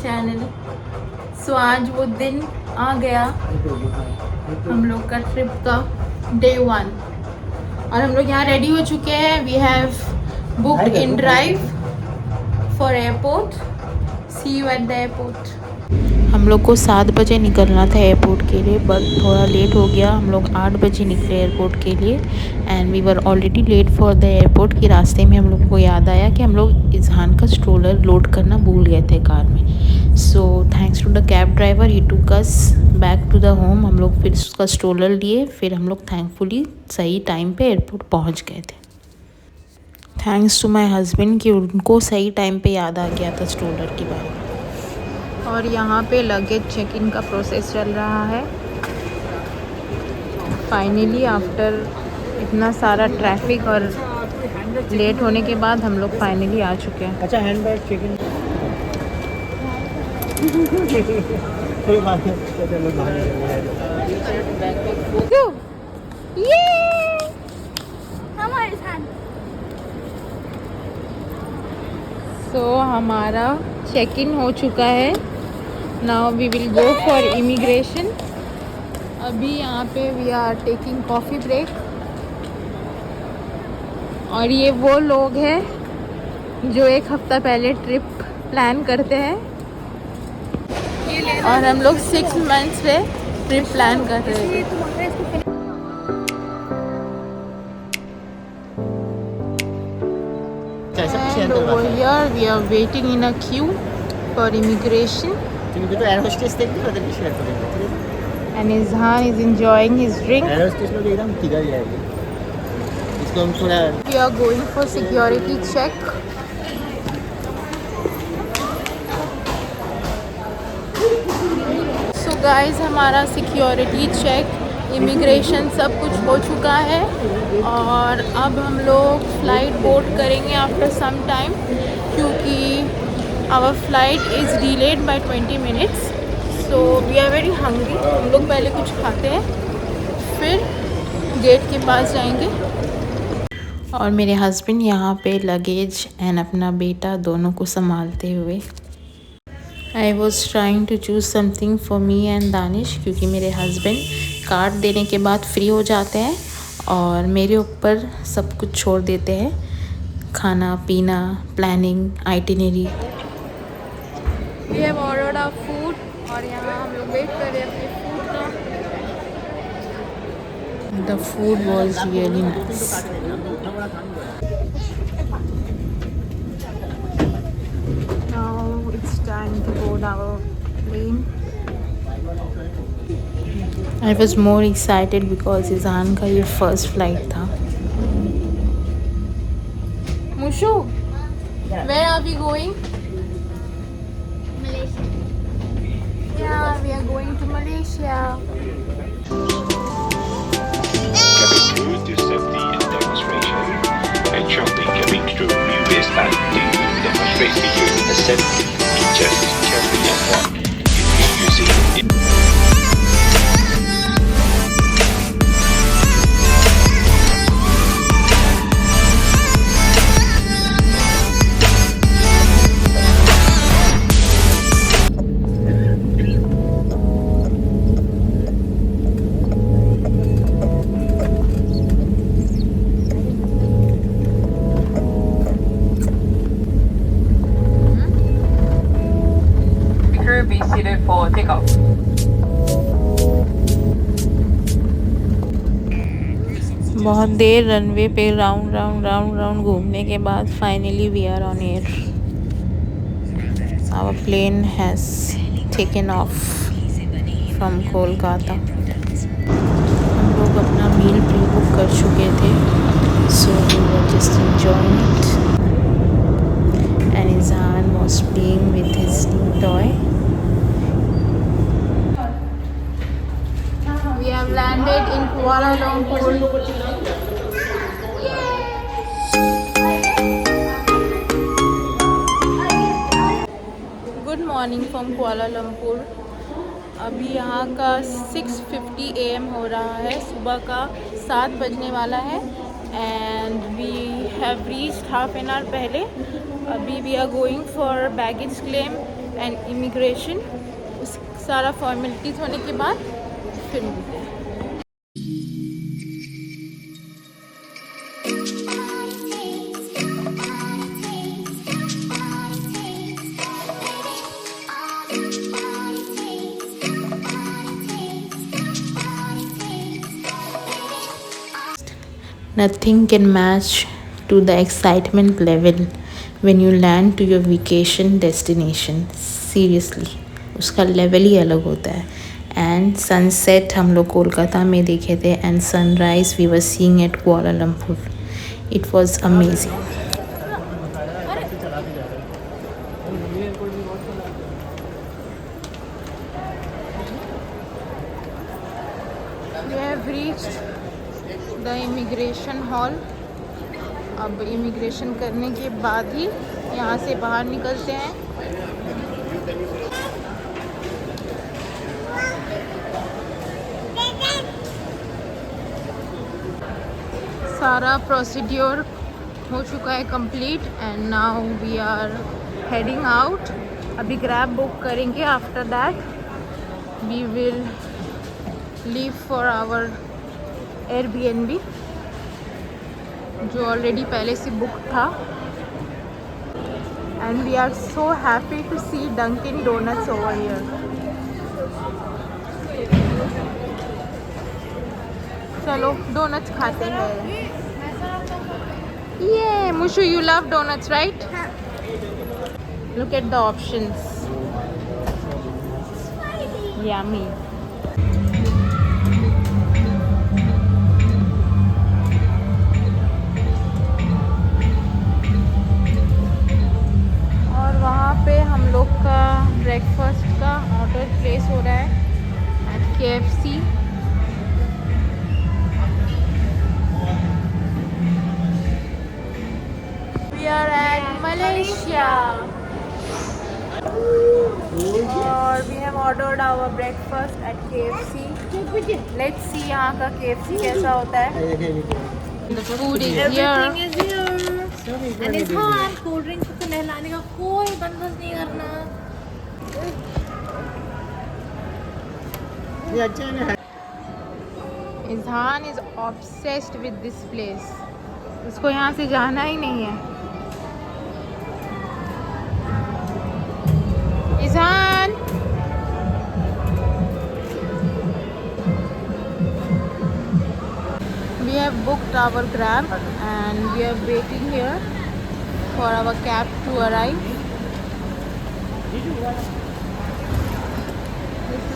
Channel. सो आज वो दिन आ गया हम लोग का ट्रिप का डे 1 और हम लोग यहाँ रेडी हो चुके हैं। We have booked in drive for airport. See you at the airport. हम लोग को 7 बजे निकलना था एयरपोर्ट के लिए, बट थोड़ा लेट हो गया। हम लोग 8 बजे निकले एयरपोर्ट के लिए and we were already late for the airport. कि रास्ते में हम लोग को याद आया कि हम लोग इजहान का स्ट्रोलर लोड करना भूल गए थे कार में। So thanks to the cab driver, he took us back to the home. हम लोग फिर उसका स्ट्रोलर लिए, फिर हम लोग थैंकफुली सही टाइम पे एयरपोर्ट पहुँच गए थे। थैंक्स टू माई हस्बैंड कि उनको सही टाइम पे याद आ गया था स्ट्रोलर के बारे में। और यहाँ पे लगेज चेक इन का प्रोसेस चल रहा है। फाइनली आफ्टर इतना सारा ट्रैफिक और लेट होने के बाद हम लोग फाइनली आ चुके हैं। अच्छा, हैंड बैग चेक इन कोई बात नहीं, चलो बाहर ये हमारे साथ सो हमारा चेक इन हो चुका है। Now we will go for immigration. अभी यहाँ पे we are taking coffee break. और ये वो लोग हैं जो 1 हफ्ता पहले ट्रिप प्लान करते हैं और हम लोग 6 मंथ्स पे ट्रिप प्लान कर रहे थे। And over here we are waiting in a queue for immigration. तो एयर होस्टेस देखते हो, तो शेयर करेंगे, ठीक है। And Izhan is enjoying his drink. Air hostess लोग एकदम किधर जाएंगे, इसको हम थोड़ा। We are going for security check. So guys, हमारा सिक्योरिटी चेक, इमिग्रेशन सब कुछ हो चुका है और अब हम लोग फ़्लाइट बोर्ड करेंगे आफ्टर सम टाइम, क्योंकि our flight is delayed by 20 minutes. So we are very hungry. हम लोग पहले कुछ खाते हैं, फिर गेट के पास जाएंगे। और मेरे हस्बैंड यहाँ पे लगेज एंड अपना बेटा दोनों को संभालते हुए। I was trying to choose something for me and Danish, क्योंकि मेरे हस्बैंड कार्ड देने के बाद फ्री हो जाते हैं और मेरे ऊपर सब कुछ छोड़ देते हैं, खाना पीना, planning, itinerary. We have ordered our food और यहाँ हम लोग वेट कर रहे हैं अपने फूड का। The food was really nice. Time to board our plane. I was more excited because Izhan का ये first flight था। Mushu, where are we going? Malaysia. Yeah, we are going to Malaysia. Cabin crew do safety and demonstration, and shortly cabin crew will start to demonstrate to you the safety features carefully on board. If you using be seated for takeoff. बहुत देर runway पे round घूमने के बाद finally we are on air. Our plane has taken off from Kolkata. हम लोग अपना meal pre book कर चुके थे, so we were just enjoying it and Izhan was playing with his new toy. We have landed in Kuala Lumpur. Good morning from Kuala Lumpur. अभी यहाँ का 6:50 AM हो रहा है, सुबह का 7 बजने वाला है and we have reached half an hour पहले। अभी we are going for baggage claim and immigration, उस सारा फॉर्मेलिटीज़ होने के बाद फिर मिलते हैं। Nothing can match to the excitement level when you land to your vacation destination. Seriously, उसका लेवल ही अलग होता है. एंड सनसेट हम लोग कोलकाता में देखे थे and sunrise we were seeing at Kuala Lumpur. It was amazing. We have reached the immigration hall. अब इमिग्रेशन करने के बाद ही यहाँ से बाहर निकलते हैं. सारा प्रोसीड्योर हो चुका है complete and now we are heading out. अभी ग्रैब बुक करेंगे. After that we will leave for our Airbnb जो ऑलरेडी पहले से बुक था. And we are so happy to see Dunkin Donuts over here. चलो डोनट्स खाते हैं. ये मुशु, you love donuts right? Look at the options. Yummy. वहाँ पे हम लोग का ब्रेकफास्ट का ऑर्डर प्लेस हो रहा है at KFC. We are at Malaysia और we have ordered our breakfast at KFC. Let's see यहाँ का KFC कैसा होता है. The food is here. And it's hot. Cold drink को नहलाने का कोई बंदोबस्त नहीं करना. ये अच्छा है ना. Izhan is obsessed with this place. उसको यहाँ से जाना ही नहीं है. Izhan. We have booked our Grab and we are waiting here for our cab to arrive. This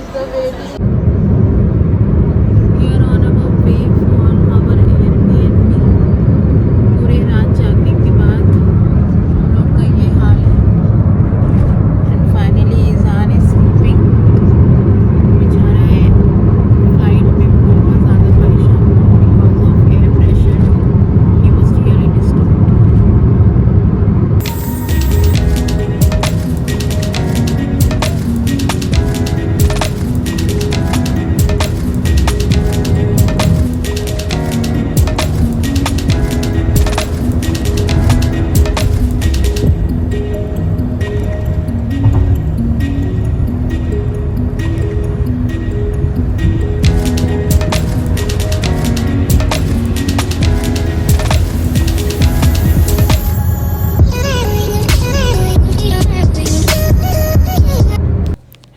is the waiting. We are on our way from our Airbnb. पूरे रात जागने के बाद हम लोग का ये हाल है. And finally Izhan is sleeping. बेचारा है फ्लाइट में बहुत ज़्यादा परेशान because of air pressure. He was really disturbed.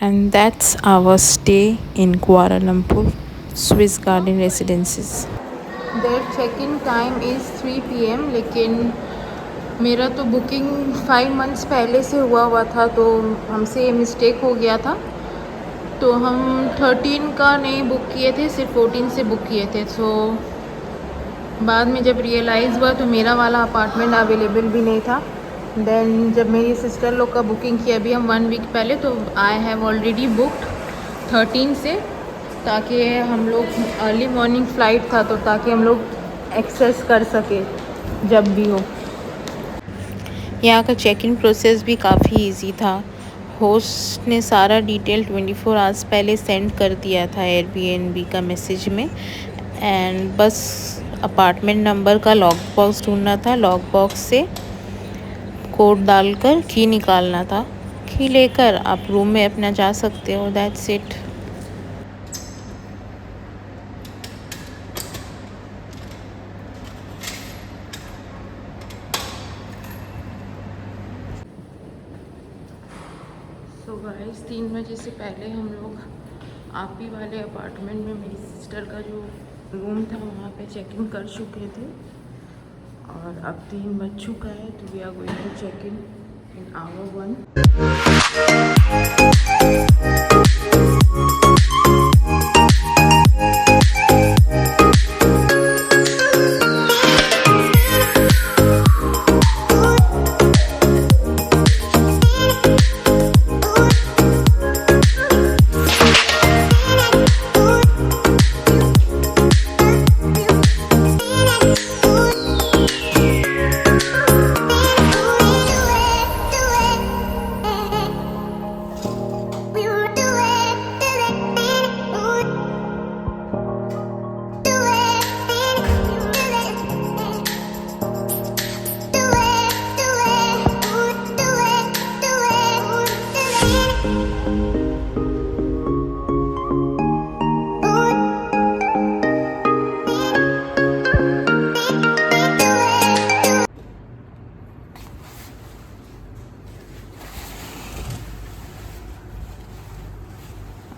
And that's our stay in Kuala Lumpur Swiss Garden Residences. Their check-in time is 3 PM लेकिन मेरा तो बुकिंग 5 months पहले से हुआ था तो हमसे ये मिस्टेक हो गया था. तो हम 13 का नहीं बुक किए थे, सिर्फ 14 से बुक किए थे. सो बाद में जब रियलाइज़ हुआ तो मेरा वाला अपार्टमेंट अवेलेबल भी नहीं था. देन जब मेरी सिस्टर लोग का बुकिंग किया अभी हम 1 week पहले, तो आई हैव ऑलरेडी बुक्ड 13 से, ताकि हम लोग अर्ली मॉर्निंग फ़्लाइट था तो ताकि हम लोग एक्सेस कर सके जब भी हो. यहाँ का चेक इन प्रोसेस भी काफ़ी इजी था. होस्ट ने सारा डिटेल 24 आवर्स पहले सेंड कर दिया था एयरबीएनबी का मैसेज में. एंड बस अपार्टमेंट नंबर का लॉक बॉक्स ढूंढना था. लॉक बॉक्स से कोड डालकर की निकालना था. ही लेकर आप रूम में अपना जा सकते हो। That's it. सो गाइस 3 बजे से पहले हम लोग आप ही वाले अपार्टमेंट में मेरी सिस्टर का जो रूम था वहाँ पे चेक इन कर चुके थे और अब 3 बज चुका है तो we are going to check in our 1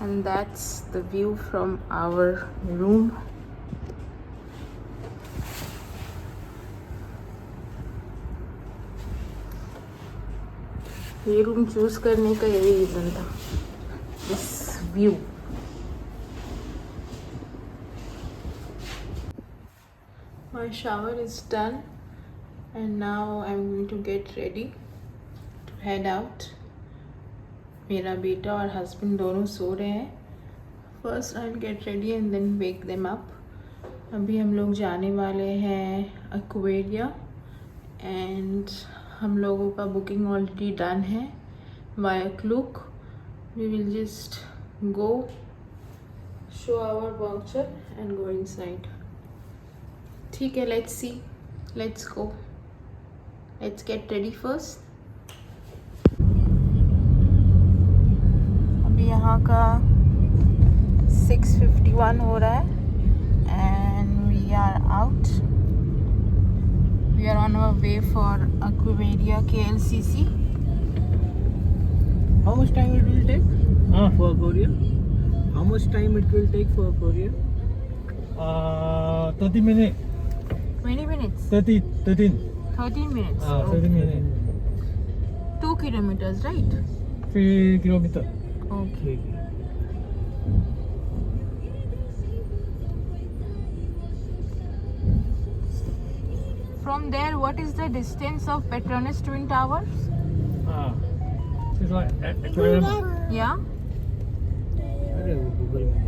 and that's the view from our room. ये रूम चूज करने का यही रीज़न था, this view. My shower is done and now I'm going to get ready to head out. मेरा बेटा और husband दोनों सो रहे हैं। First I will get ready and then wake them up. अभी हम लोग जाने वाले हैं एक्वेरिया एंड हम लोगों का बुकिंग ऑलरेडी डन है by Klook. We will just go show our voucher and go inside. ठीक है, let's see, let's go, let's get ready first. अभी यहाँ का 6:51 हो रहा है and we are out. We are on our way for Aquaria KLCC। How much time it will take? For Korea? How much time it will take for Korea? 30 minutes. 20 minutes? 13 minutes. 30 minutes. 2 kilometers, right? 3 kilometer. Okay. From there, what is the distance of Petronas Twin Towers? It's like aquarium. Yeah. I don't know, Google Map.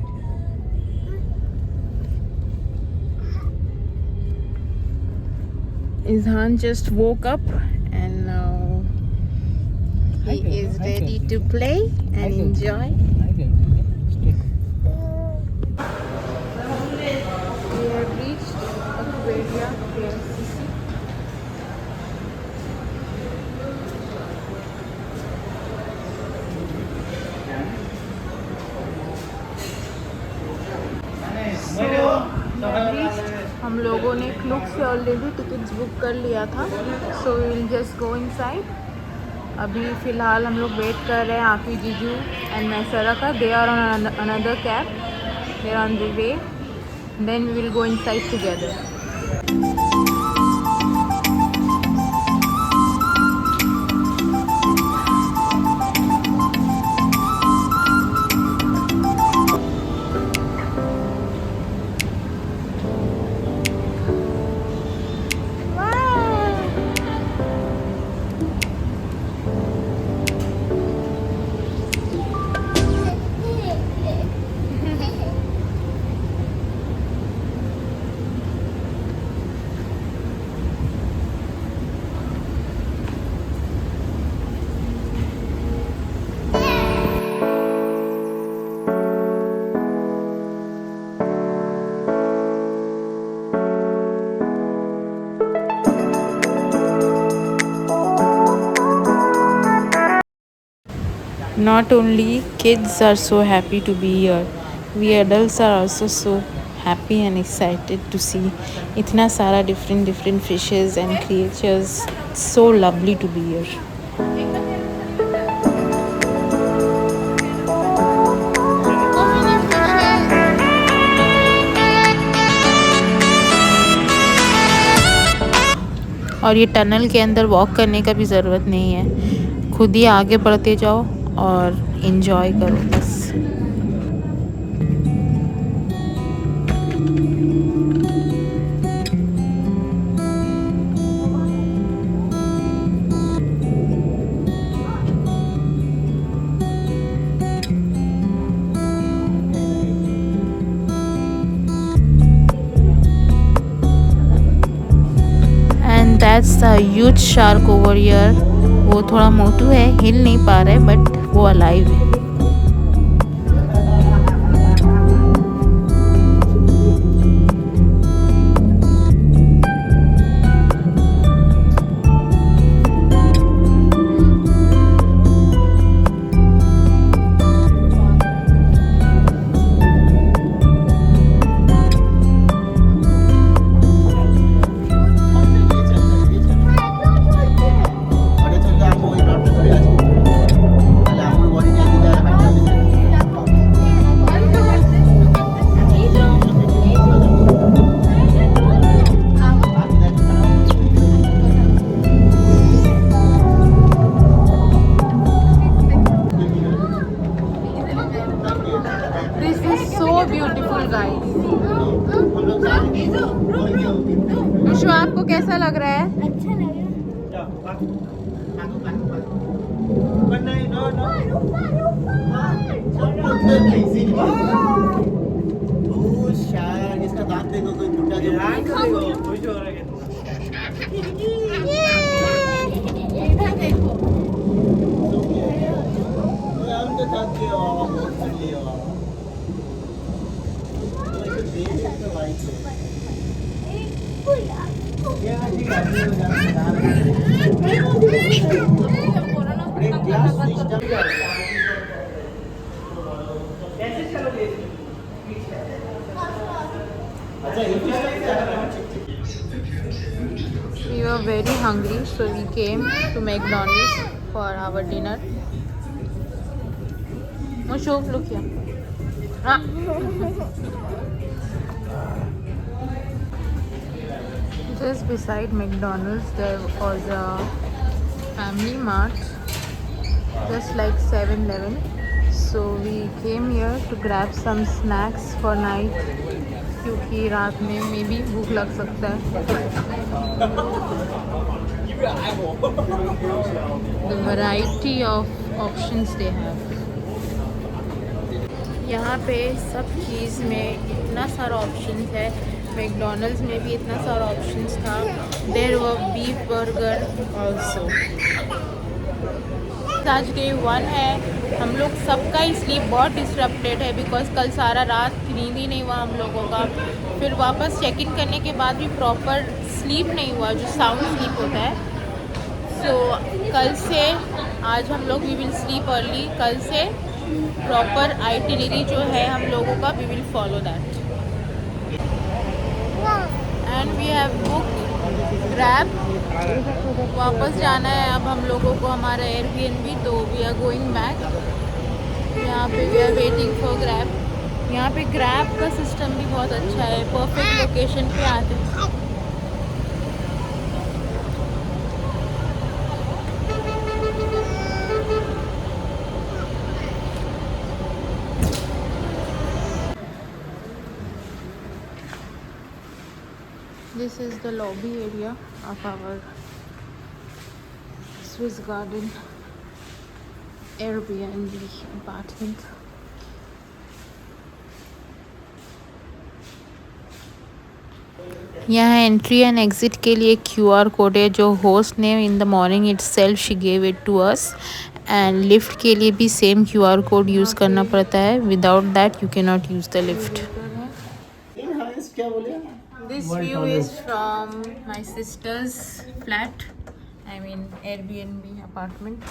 Izhan just woke up and now he is ready to play and enjoy. I can stick. We have reached Aquaria KLCC. हम लोगों ने Klook से already tickets book कर लिया था, so we will just go inside. अभी फ़िलहाल हम लोग वेट कर रहे हैं आफी जीजू एंड मैसरा का। They are on another cab, they are on the way, then we will go inside together. Not only kids are so happy to be here, we adults are also so happy and excited to see itna sara different fishes and creatures. It's so lovely to be here. और ये tunnel के अंदर walk करने का भी ज़रूरत नहीं है, खुद ही आगे बढ़ते जाओ और इन्जॉय करो बस। That's the huge shark over here. वो थोड़ा मोटू है, हिल नहीं पा रहा है, बट वो अलाइव है। आपको कैसा लग रहा है? अच्छा इसका दांत देखो, कोई टूटा जो खुश हो रहा है। हम तो थक गए हो, बहुत कर लिए हो। We were very hungry, so we came to McDonald's for our dinner. Mushu, look here. Just beside McDonald's there was a family mart, just like 7-Eleven. So we came here to grab some snacks for night, क्योंकि रात में मे भी भूख लग सकता है। The variety of options they have. यहाँ पे सब चीज़ में इतना सारा ऑप्शंस है। मैकडोनल्ड्स में भी इतना सारा ऑप्शंस था। There were beef burger also. आज डे 1 है, हम लोग सबका ही स्लीप बहुत डिस्टर्बेड है बिकॉज कल सारा रात नींद ही नहीं हुआ हम लोगों का। फिर वापस चेक इन करने के बाद भी प्रॉपर स्लीप नहीं हुआ, जो साउंड स्लीप होता है। सो कल से आज हम लोग वी विल स्लीप अर्ली। कल से प्रॉपर आइटिनरी जो है हम लोगों का, we will follow that. And we have book Grab. वापस जाना है अब हम लोगों को हमारा एयरबीएनबी, तो वी आर गोइंग बैक। यहाँ पे we are waiting for Grab. यहाँ पे ग्रैब का सिस्टम भी बहुत अच्छा है, परफेक्ट लोकेशन पे आते हैं। This is the lobby area of our Swiss Garden Airbnb apartment. यहाँ एंट्री एंड एग्ज़िट के लिए QR कोड है जो होस्ट ने in the morning itself she gave it to us. And lift के लिए भी सेम QR कोड यूज़ करना पड़ता है, without that you can not use the lift. क्या बोले? This view is from my sister's flat, I mean Airbnb apartment.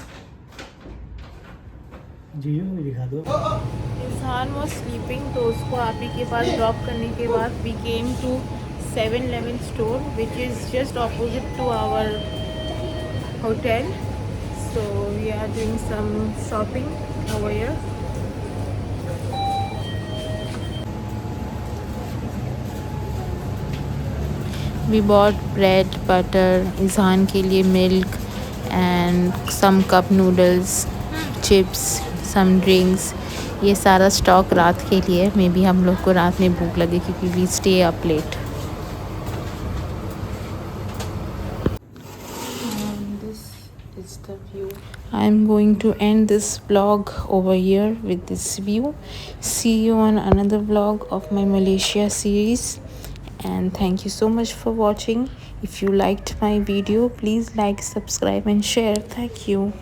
जियो में दिखा दो। इंसान was sleeping, तो उसको आप ही के पास ड्रॉप करने के बाद we came to 7-Eleven store which is just opposite to our hotel. So we are doing some shopping over here. We bought bread, butter, Izhan के लिए milk and some cup noodles, chips, some drinks. ये सारा stock रात के लिए, may be हम लोग को रात में भूख लगे क्योंकि we stay up late. And this is the view. I'm going to end this vlog over here with this view. See you on another vlog of my Malaysia series. And thank you so much for watching. If you liked my video, please like, subscribe and share. Thank you.